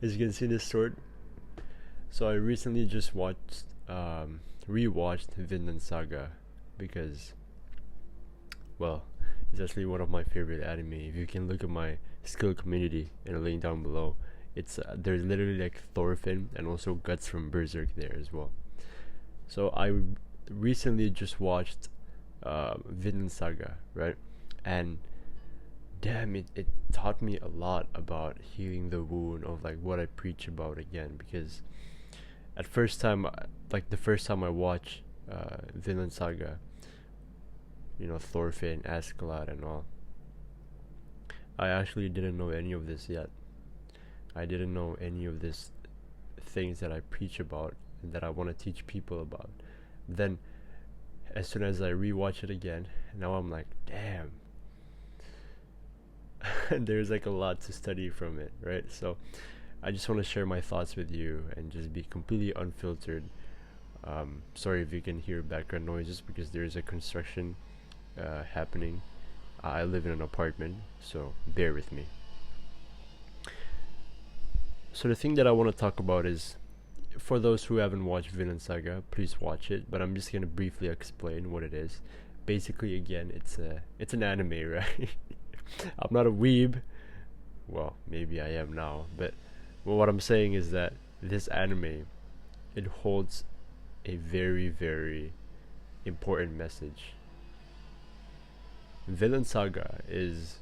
As you can see this sword. So I recently just rewatched Vinland Saga because, well, it's actually one of my favorite anime. If you can look at my skill community in a link down below, it's there's literally like Thorfinn and also Guts from Berserk there as well. So I recently just watched Vinland Saga, right? And damn, it taught me a lot about healing the wound of like what I preach about again. Because at first time, like the first time I watched Vinland Saga, Thorfinn, Askeladd, and all, I actually didn't know any of this yet. I didn't know any of this things that I preach about and that I want to teach people about. Then, as soon as I rewatch it again, now I'm like, damn. There's like a lot to study from it, right? So I just want to share my thoughts with you and just be completely unfiltered. Sorry if you can hear background noises because there's a construction happening. I live in an apartment, so bear with me. So the thing that I want to talk about is, for those who haven't watched Vinland Saga, please watch it. But I'm just gonna briefly explain what it is. Basically, again, it's an anime, right? I'm not a weeb. Well, maybe I am now, but what I'm saying is that this anime, it holds a very, very important message. Vinland Saga is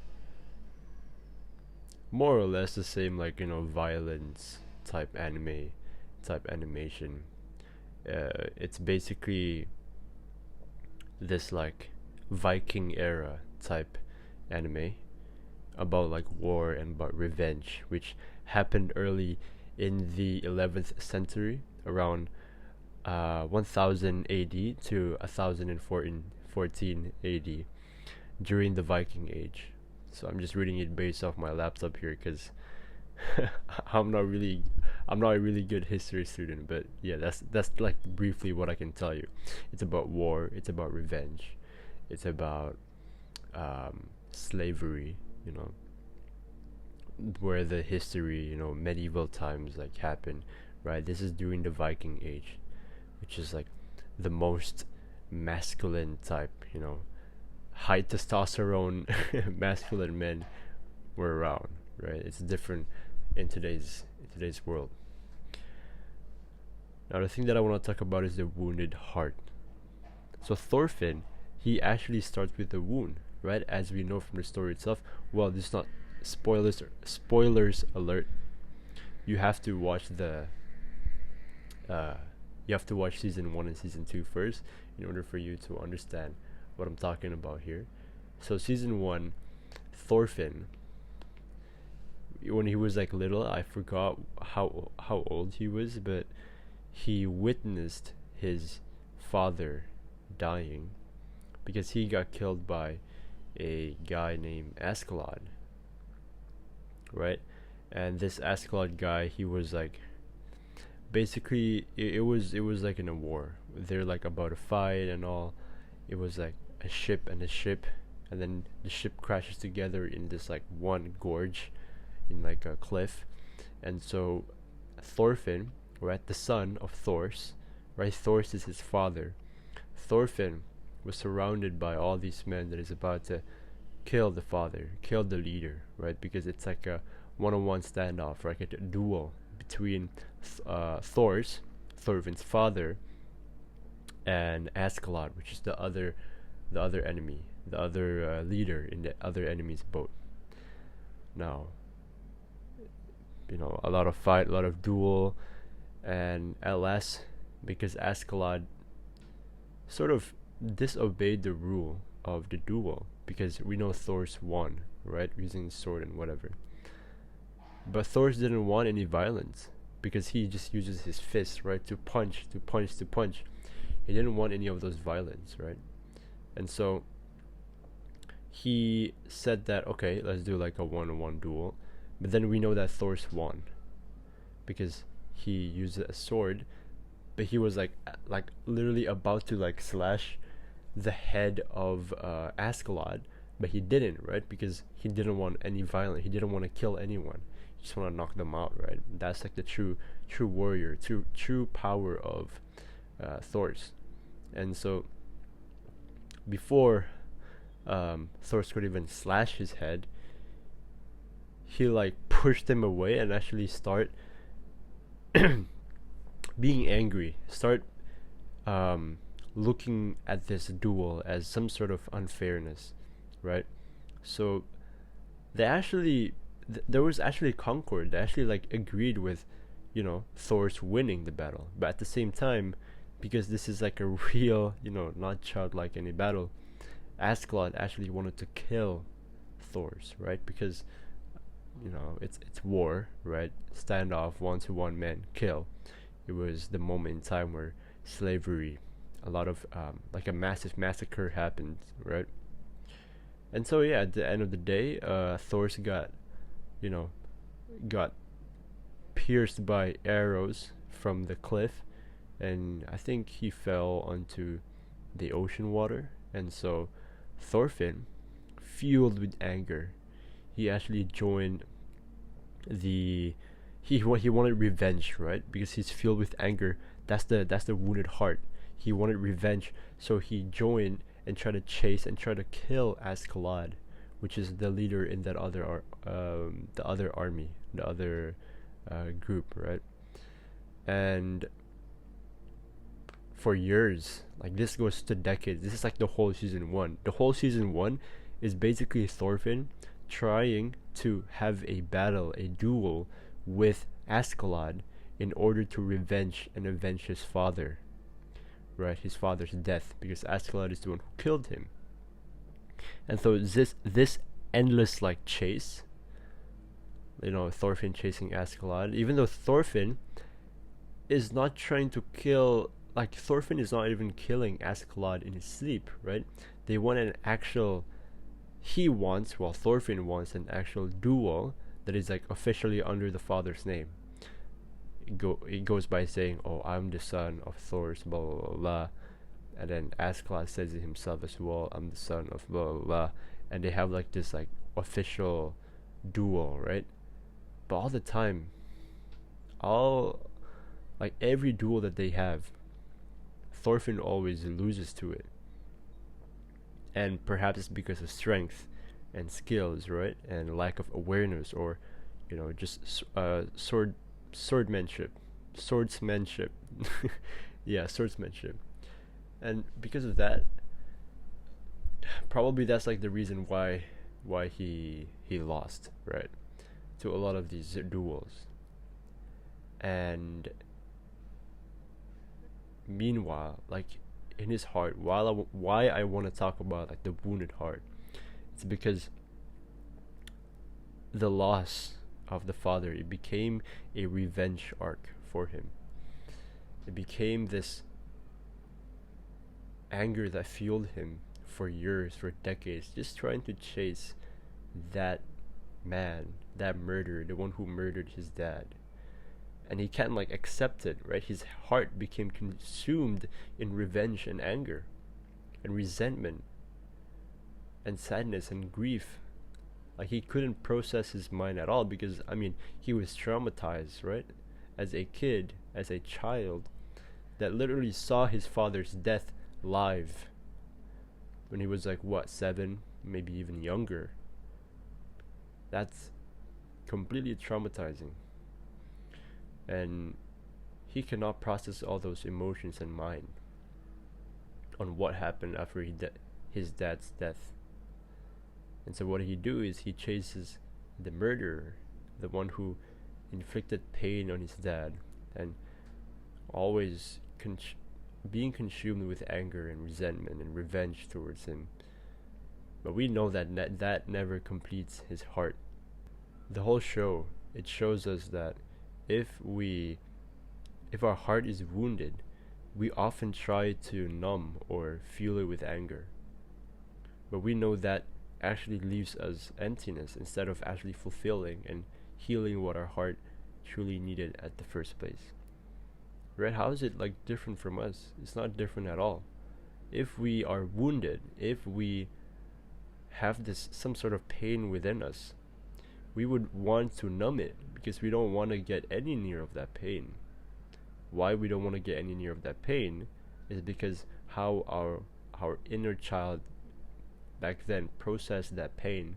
more or less the same, like, violence type anime, type animation. It's basically this like Viking era type anime about like war and about revenge, which happened early in the 11th century, around 1000 AD to 1014 AD, during the Viking Age. So I'm just reading it based off my laptop here because I'm not a really good history student, but yeah, that's like briefly what I can tell you. It's about war, it's about revenge, it's about slavery, where the history, medieval times like happen, right? This is during the Viking Age, which is like the most masculine type, high testosterone masculine men were around, right? It's different in today's world. Now the thing that I want to talk about is the wounded heart. So Thorfinn, he actually starts with a wound, right? As we know from the story itself. Well, this is not spoilers alert. You have to watch season 1 and season 2 first in order for you to understand what I'm talking about here. So season 1, Thorfinn, when he was like little, I forgot how old he was, but he witnessed his father dying because he got killed by a guy named Askeladd, right? And this Askeladd guy, he was like, basically it was like in a war. They're like about a fight and all. It was like a ship and a ship, and then the ship crashes together in this like one gorge in like a cliff. And so Thorfinn, right, the son of Thors, right? Thors is his father. Thorfinn was surrounded by all these men that is about to kill the father, kill the leader, right? Because it's like a one-on-one standoff, like a duel between Thorfinn's father, and Askeladd, which is the other enemy, the other leader in the other enemy's boat. Now, a lot of fight, a lot of duel, and at last, because Askeladd sort of disobeyed the rule of the duel, because we know Thor's won, right, using the sword and whatever. But Thor didn't want any violence because he just uses his fists, right, to punch. He didn't want any of those violence, right? And so he said that, okay, let's do like a one-on-one duel. But then we know that Thor's won because he used a sword, but he was like literally about to like slash the head of Askeladd, but he didn't, right? Because he didn't want any violence. He didn't want to kill anyone. just want to knock them out, right? That's like the true warrior, true power of Thor's. And so before Thor could even slash his head, he like pushed him away and actually start being angry, start looking at this duel as some sort of unfairness, right? So they actually there was actually concord. They actually like agreed with, Thor's winning the battle, but at the same time, because this is like a real, not childlike any battle, Askeladd actually wanted to kill Thor's, right? Because it's war, right? Standoff, 1-to-1 man kill. It was the moment in time where slavery, a lot of like a massive massacre happened, right? And so yeah, at the end of the day, Thor's got pierced by arrows from the cliff, and I think he fell onto the ocean water. And so Thorfinn, fueled with anger, he actually joined the he wanted revenge, right? Because he's filled with anger. That's the wounded heart. He wanted revenge, so he joined and tried to chase and try to kill Askeladd, which is the leader in that other the other army, the other group, right? And for years, like this goes to decades. This is like the whole season one. The whole season one is basically Thorfinn trying to have a battle, a duel with Askeladd in order to avenge his father, right? His father's death, because Askeladd is the one who killed him. And so this endless like chase, Thorfinn chasing Askeladd, even though Thorfinn is not trying to kill, like Thorfinn is not even killing Askeladd in his sleep, right? They want an actual Thorfinn wants an actual duel that is like officially under the father's name. It goes by saying, "Oh, I'm the son of Thor's blah blah blah,", blah. And then Askeladd says it himself as well, "I'm the son of blah blah blah," and they have like this like official duel, right? But all the time, every duel that they have, Thorfinn always loses to it. And perhaps it's because of strength and skills, right? And lack of awareness, or just swordsmanship. Yeah, swordsmanship. And because of that, probably that's like the reason why he lost, right, to a lot of these duels. And meanwhile, like in his heart, why I want to talk about like the wounded heart, it's because the loss of the father, it became a revenge arc for him. It became this anger that fueled him for years, for decades, just trying to chase that man, that murderer, the one who murdered his dad. And he can't like accept it, right? His heart became consumed in revenge and anger and resentment and sadness and grief. Like he couldn't process his mind at all, because he was traumatized, right? As a kid, as a child, that literally saw his father's death live when he was like 7, maybe even younger. That's completely traumatizing. And he cannot process all those emotions in mind on what happened after his dad's death. And so what he do is he chases the murderer, the one who inflicted pain on his dad, and always being consumed with anger and resentment and revenge towards him. But we know that that never completes his heart. The whole show, it shows us that if our heart is wounded, we often try to numb or fuel it with anger. But we know that actually leaves us emptiness instead of actually fulfilling and healing what our heart truly needed at the first place. Right? How is it like different from us? It's not different at all. If we are wounded, if we have some sort of pain within us, we would want to numb it because we don't want to get any near of that pain. Why we don't want to get any near of that pain is because how our inner child back then processed that pain,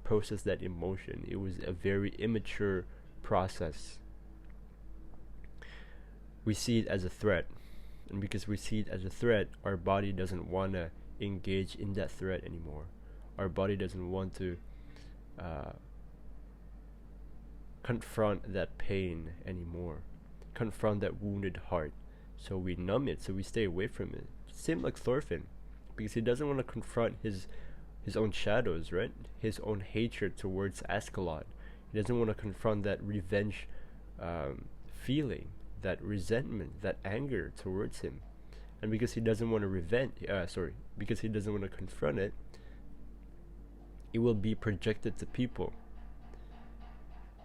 processed that emotion. It was a very immature process. We see it as a threat, and because we see it as a threat, our body doesn't want to engage in that threat anymore. Our body doesn't want to confront that pain anymore, confront that wounded heart. So we numb it, so we stay away from it. Same like Thorfinn, because he doesn't want to confront his own shadows, right? His own hatred towards Askeladd. He doesn't want to confront that revenge feeling, that resentment, that anger towards him. And because he doesn't want to because he doesn't want to confront it, it will be projected to people.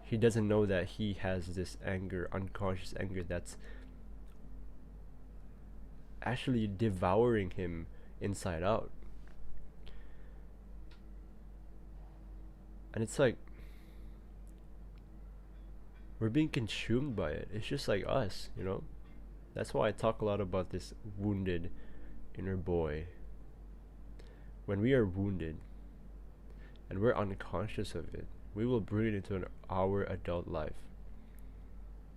He doesn't know that he has this anger, unconscious anger, that's actually devouring him inside out. And it's like we're being consumed by it. It's just like us, you know? That's why I talk a lot about this wounded inner boy. When we are wounded and we're unconscious of it, we will bring it into our adult life.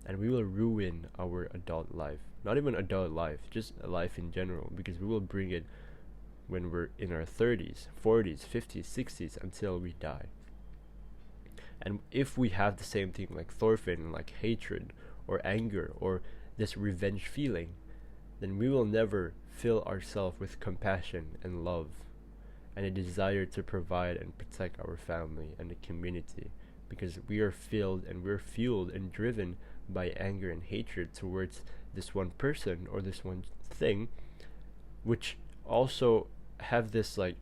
And we will ruin our adult life. Not even adult life, just life in general. Because we will bring it when we're in our 30s, 40s, 50s, 60s until we die. And if we have the same thing like Thorfinn, like hatred or anger or this revenge feeling, then we will never fill ourselves with compassion and love and a desire to provide and protect our family and the community, because we are filled and we're fueled and driven by anger and hatred towards this one person or this one thing, which also have this like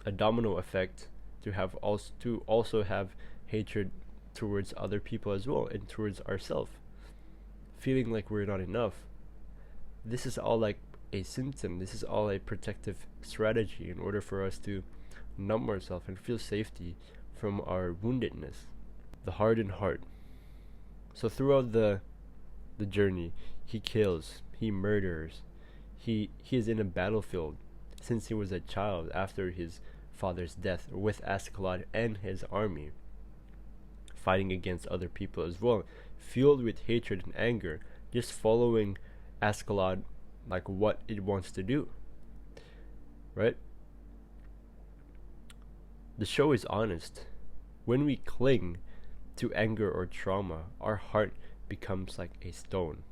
a domino effect to also have hatred towards other people as well, and towards ourselves, feeling like we're not enough. This is all like a symptom. This is all a protective strategy in order for us to numb ourselves and feel safety from our woundedness. The hardened heart. So throughout the journey, he kills, he murders, he is in a battlefield since he was a child after his father's death, with Askeladd and his army, fighting against other people as well, fueled with hatred and anger, just following Askeladd like what it wants to do, right? The show is honest. When we cling to anger or trauma, our heart becomes like a stone.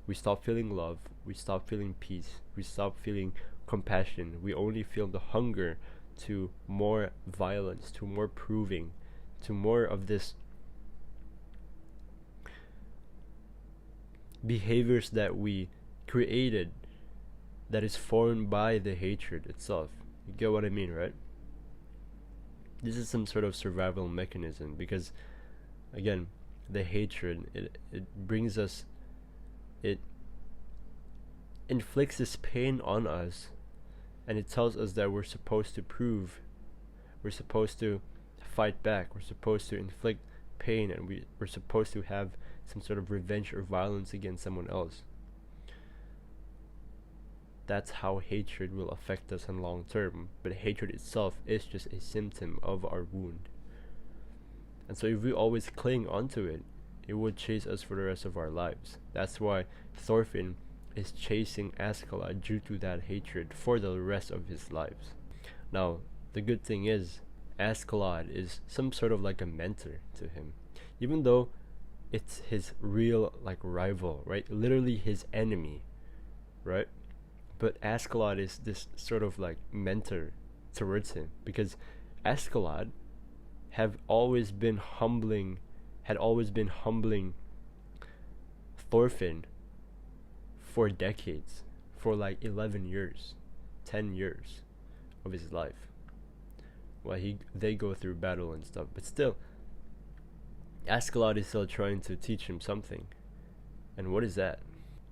We stop feeling love, we stop feeling peace, we stop feeling compassion. We only feel the hunger to more violence, to more proving, to more of this behaviors that we created, that is formed by the hatred itself. You get what I mean, right? This is some sort of survival mechanism, because again, the hatred, it brings us, it inflicts this pain on us, and it tells us that we're supposed to prove, we're supposed to fight back, we're supposed to inflict pain, and we're supposed to have some sort of revenge or violence against someone else. That's how hatred will affect us in long term. But hatred itself is just a symptom of our wound. And so if we always cling onto it, it will chase us for the rest of our lives. That's why Thorfinn is chasing Askeladd due to that hatred for the rest of his lives. Now, the good thing is, Askeladd is some sort of like a mentor to him. Even though it's his real like rival, right? Literally his enemy, right? But Askeladd is this sort of like mentor towards him, because Askeladd had always been humbling Thorfinn for decades, for like 11 years, 10 years of his life. Well, they go through battle and stuff, but still, Askeladd is still trying to teach him something. And what is that?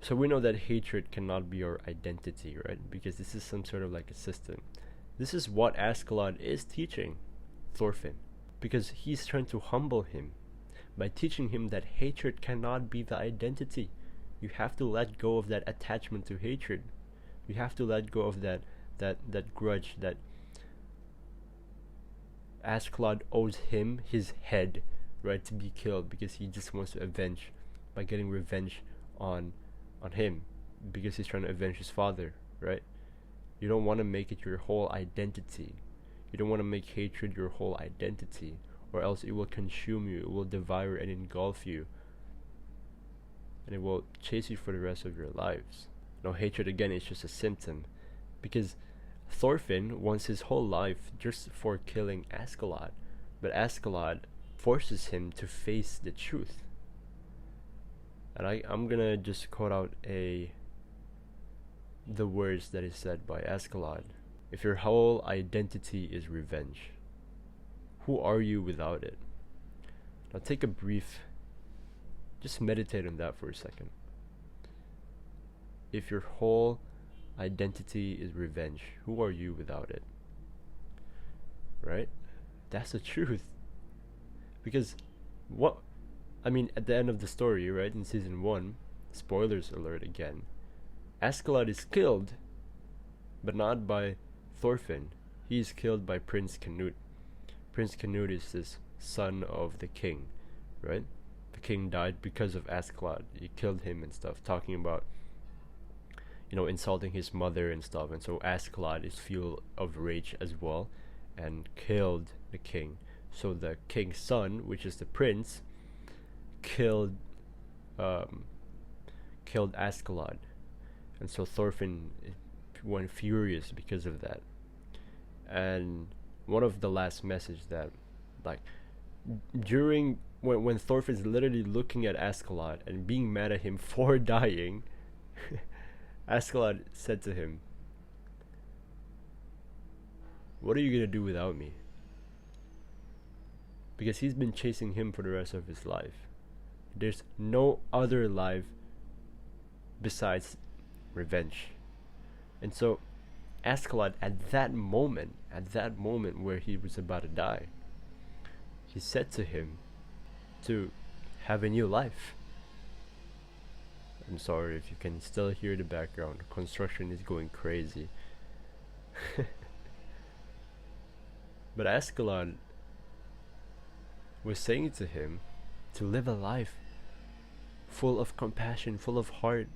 So we know that hatred cannot be our identity, right? Because this is some sort of like a system. This is what Askeladd is teaching Thorfinn. because he's trying to humble him by teaching him that hatred cannot be the identity. You have to let go of that attachment to hatred. You have to let go of that grudge that Askeladd owes him his head, right, to be killed because he just wants to avenge by getting revenge on him because he's trying to avenge his father, right? You don't want to make it your whole identity. You don't want to make hatred your whole identity, or else it will consume you, it will devour and engulf you, and it will chase you for the rest of your lives. No, hatred again is just a symptom, because Thorfinn wants his whole life just for killing Askeladd, but Askeladd forces him to face the truth. And I'm gonna just quote out the words that is said by Askeladd. If your whole identity is revenge, who are you without it? Now take a brief, just meditate on that for a second. If your whole identity is revenge, who are you without it? Right? That's the truth. Because at the end of the story, right, in season 1, spoilers alert again, Askeladd is killed, but not by Thorfinn. He is killed by Prince Canute. Prince Canute is this son of the king, right? The king died because of Askeladd. He killed him and stuff, talking about, insulting his mother and stuff. And so Askeladd is full of rage as well and killed the king. So the king's son, which is the prince, killed Askeladd. And so Thorfinn went furious because of that. And one of the last message that, like, during when Thorfinn's literally looking at Askeladd and being mad at him for dying, Askeladd said to him, "What are you gonna do without me?" Because he's been chasing him for the rest of his life. There's no other life besides revenge. And so Askeladd, at that moment where he was about to die, he said to him to have a new life. I'm sorry if you can still hear the background. Construction is going crazy. But Askeladd was saying to him to live a life full of compassion, full of heart.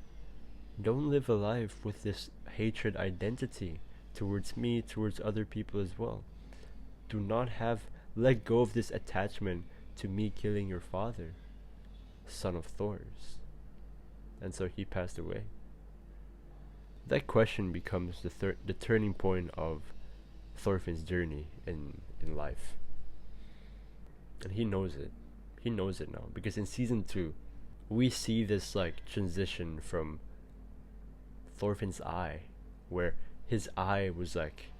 Don't live a life with this hatred identity towards me, towards other people as well. Do not let go of this attachment to me killing your father, son of Thor's. And so he passed away. That question becomes the turning point of Thorfinn's journey in life. And he knows it. He knows it now. Because in season 2, we see this like transition from Thorfinn's eye, where his eye was like,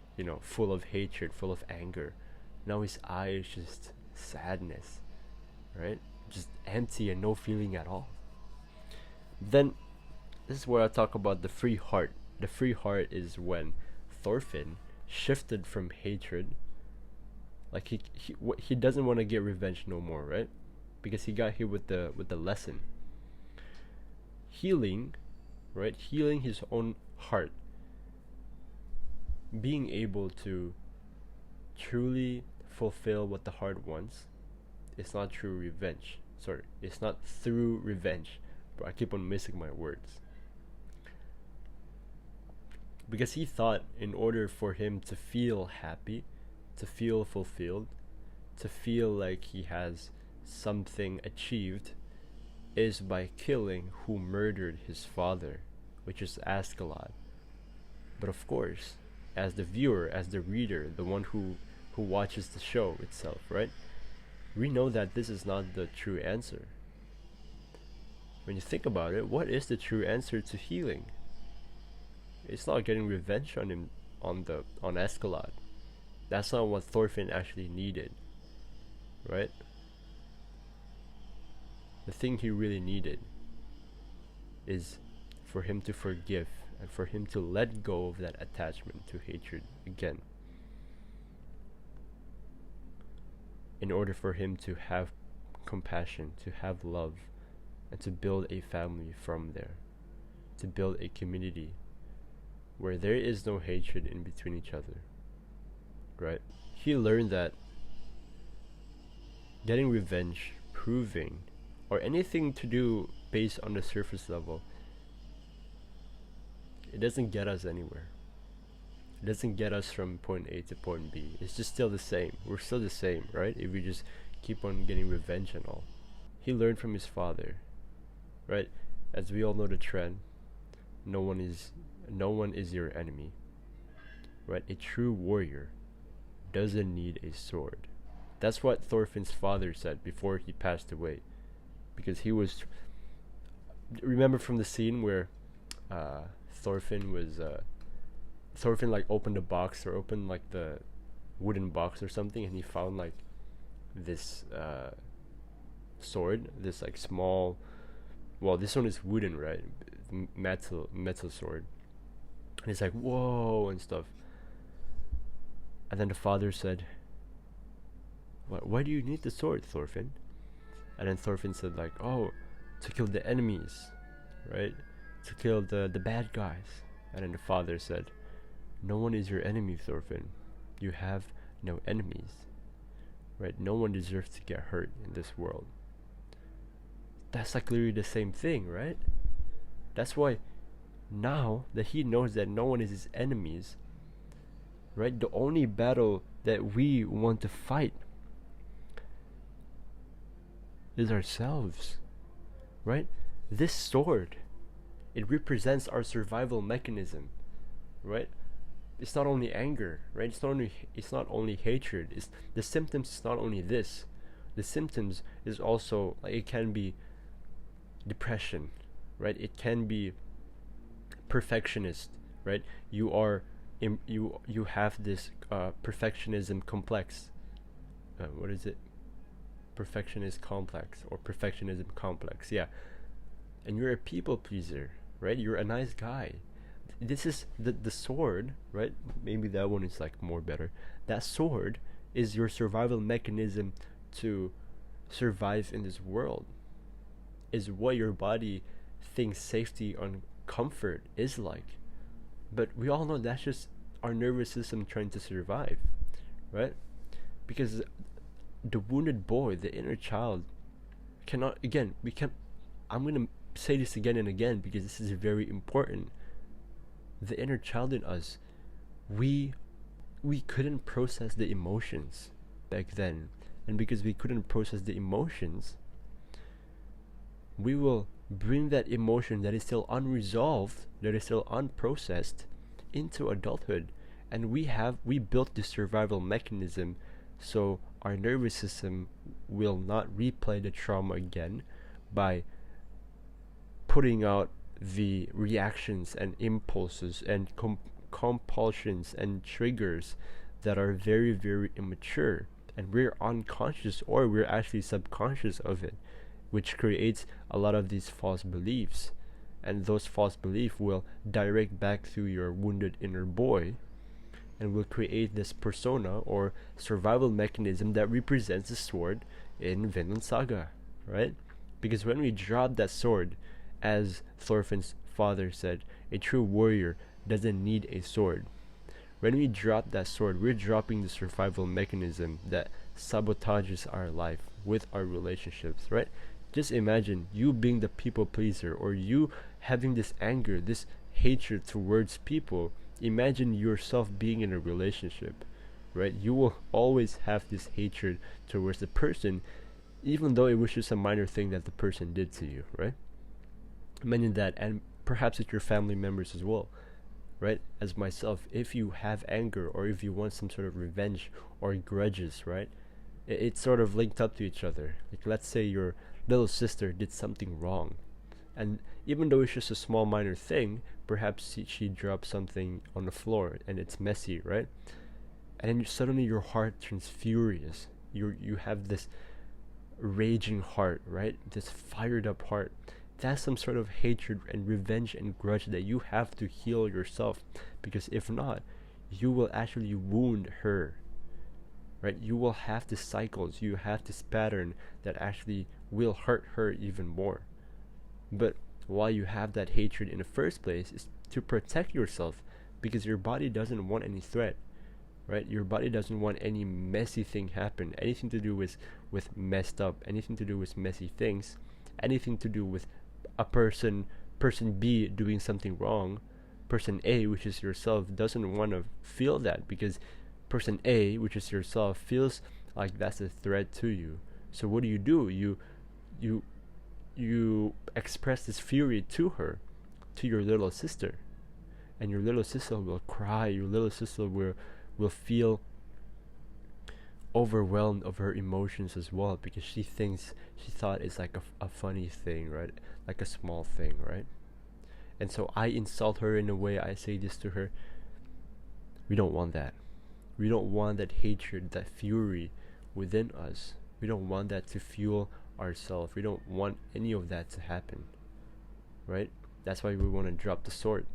full of hatred, full of anger. Now his eye is just sadness, right? Just empty and no feeling at all. Then, this is where I talk about the free heart. The free heart is when Thorfinn shifted from hatred, like he doesn't want to get revenge no more, right? Because he got hit with the lesson. Healing, right? Healing his own heart. Being able to truly fulfill what the heart wants. It's not true revenge. Sorry, it's not through revenge. But I keep on missing my words. Because he thought in order for him to feel happy, to feel fulfilled, to feel like he has something achieved, is by killing who murdered his father, which is Askeladd. But of course, as the viewer, as the reader, the one who watches the show itself, right? We know that this is not the true answer. When you think about it, what is the true answer to healing? It's not getting revenge on him, on Askeladd. That's not what Thorfinn actually needed, right? The thing he really needed is for him to forgive and for him to let go of that attachment to hatred again. in order for him to have compassion, to have love, and to build a family from there, to build a community where there is no hatred in between each other, right? He learned that getting revenge, proving, or anything to do based on the surface level, it doesn't get us anywhere. It doesn't get us from point A to point B. It's just still the same. We're still the same, right? If we just keep on getting revenge and all. He learned from his father, right? As we all know the trend, no one is your enemy, right? A true warrior doesn't need a sword. That's what Thorfinn's father said before he passed away, because he was. Remember from the scene where Thorfinn like opened a box, or opened like the wooden box or something, and he found like this sword, this like small, well, this one is wooden, right? Metal sword. And he's like, whoa, and stuff. And then the father said, why do you need the sword, Thorfinn? And then Thorfinn said like, oh, to kill the enemies, right? To kill the bad guys. And then the father said, no one is your enemy, Thorfinn. You have no enemies, right? No one deserves to get hurt in this world. That's like literally the same thing, right? That's why now that he knows that no one is his enemies, right? The only battle that we want to fight is ourselves, right? This sword, it represents our survival mechanism, right? It's not only anger, right? It's not only hatred. It's the symptoms. It's not only this. The symptoms is also like, it can be depression, right? It can be perfectionist, right? You have this perfectionism complex. What is it? Perfectionist complex, or perfectionism complex, yeah. And you're a people pleaser, right? You're a nice guy. This is the sword, right? Maybe that one is like more better. That sword is your survival mechanism to survive in this world. Is what your body thinks safety and comfort is like. But we all know that's just our nervous system trying to survive, right? Because the wounded boy, the inner child, cannot, again, I'm going to say this again and again because this is very important. The inner child in us, we couldn't process the emotions back then. And because we couldn't process the emotions, we will bring that emotion that is still unresolved, that is still unprocessed, into adulthood. And we built this survival mechanism so our nervous system will not replay the trauma again by putting out the reactions and impulses and compulsions and triggers that are very, very immature, and we're unconscious, or we're actually subconscious of it, which creates a lot of these false beliefs. And those false beliefs will direct back to your wounded inner boy and will create this persona or survival mechanism that represents the sword in Vinland Saga, right? Because when we drop that sword, as Thorfinn's father said, a true warrior doesn't need a sword. When we drop that sword, we're dropping the survival mechanism that sabotages our life with our relationships, right? Just imagine you being the people pleaser, or you having this anger, this hatred towards people. Imagine yourself being in a relationship, right? You will always have this hatred towards the person, even though it was just a minor thing that the person did to you, right? Imagine that, and perhaps with your family members as well, right? As myself, if you have anger, or if you want some sort of revenge or grudges, right? It's sort of linked up to each other. Like, let's say your little sister did something wrong, and even though it's just a small minor thing, perhaps she dropped something on the floor and it's messy, right? And then suddenly your heart turns furious. You have this raging heart, right? This fired up heart. That's some sort of hatred and revenge and grudge that you have to heal yourself, because if not, you will actually wound her, right? You will have these cycles, you have this pattern that actually will hurt her even more. But why you have that hatred in the first place is to protect yourself, because your body doesn't want any threat, right? Your body doesn't want any messy thing happen, anything to do with messed up, anything to do with messy things, anything to do with a person B doing something wrong. Person A, which is yourself, doesn't want to feel that, because person A, which is yourself, feels like that's a threat to you. So what do? You express this fury to her, to your little sister, and your little sister will cry. Your little sister will feel overwhelmed of her emotions as well, because she thought it's like a funny thing, right? Like a small thing, right? And so I insult her in a way. I say this to her: we don't want that. We don't want that hatred, that fury within us. We don't want that to fuel ourselves. We don't want any of that to happen, right? That's why we want to drop the sword,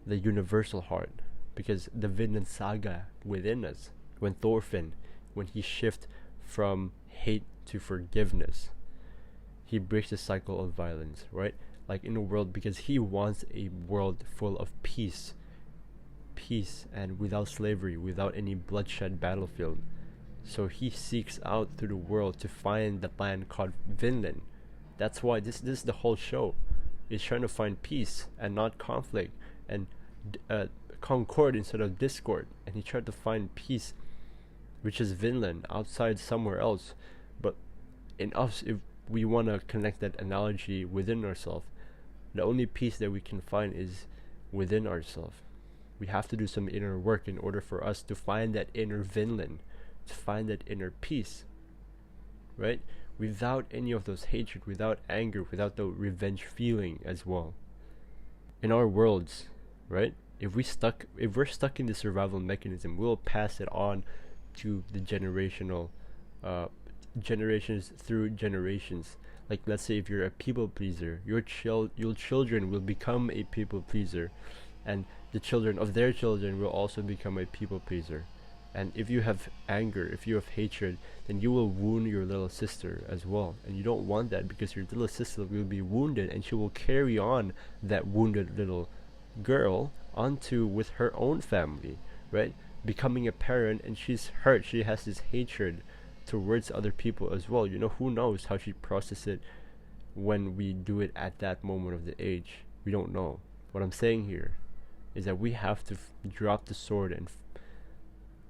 the universal heart, because the Vinland Saga within us, when Thorfinn, when he shifts from hate to forgiveness, he breaks the cycle of violence, right? Like in a world, because he wants a world full of peace, and without slavery, without any bloodshed battlefield. So he seeks out through the world to find the land called Vinland. That's why this is the whole show. It's trying to find peace and not conflict, and concord instead of discord. And he tried to find peace, which is Vinland, outside somewhere else. But in us, if we want to connect that analogy within ourselves, the only peace that we can find is within ourselves. We have to do some inner work in order for us to find that inner Vinland, to find that inner peace, right? Without any of those hatred, without anger, without the revenge feeling as well. In our worlds, right? If we're stuck in the survival mechanism, we'll pass it on to the generations through generations. Like, let's say if you're a people pleaser, your children will become a people pleaser, and the children of their children will also become a people pleaser. And if you have anger, if you have hatred, then you will wound your little sister as well. And you don't want that, because your little sister will be wounded, and she will carry on that wounded little girl onto with her own family, right? Becoming a parent, and she's hurt. She has this hatred towards other people as well. You know, who knows how she processes it when we do it at that moment of the age. We don't know. What I'm saying here is that we have to drop the sword, and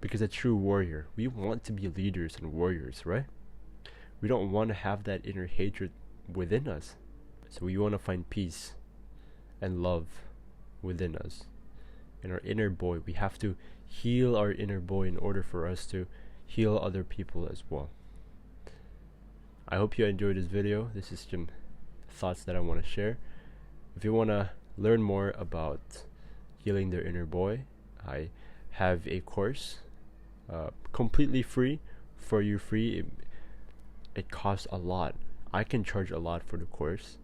because a true warrior, we want to be leaders and warriors, right? We don't want to have that inner hatred within us. So we want to find peace and love within us. In our inner boy, we have to heal our inner boy in order for us to heal other people as well. I hope you enjoyed this video. This is some thoughts that I want to share. If you want to learn more about healing their inner boy, I have a course completely free for you. It costs a lot. I can charge a lot for the course,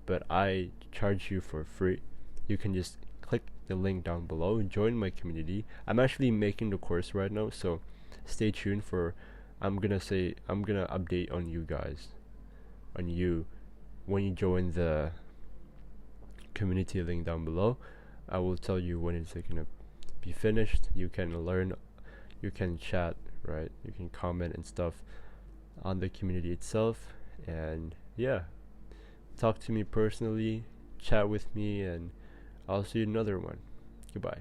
but I charge you for free. You can just click the link down below and join my community. I'm actually making the course right now, so stay tuned for I'm gonna update on you guys, on you, when you join the community link down below. I will tell you when it's gonna be finished. You can learn, you can chat, right? You can comment and stuff on the community itself, and yeah, talk to me personally, chat with me, and I'll see you in another one. Goodbye.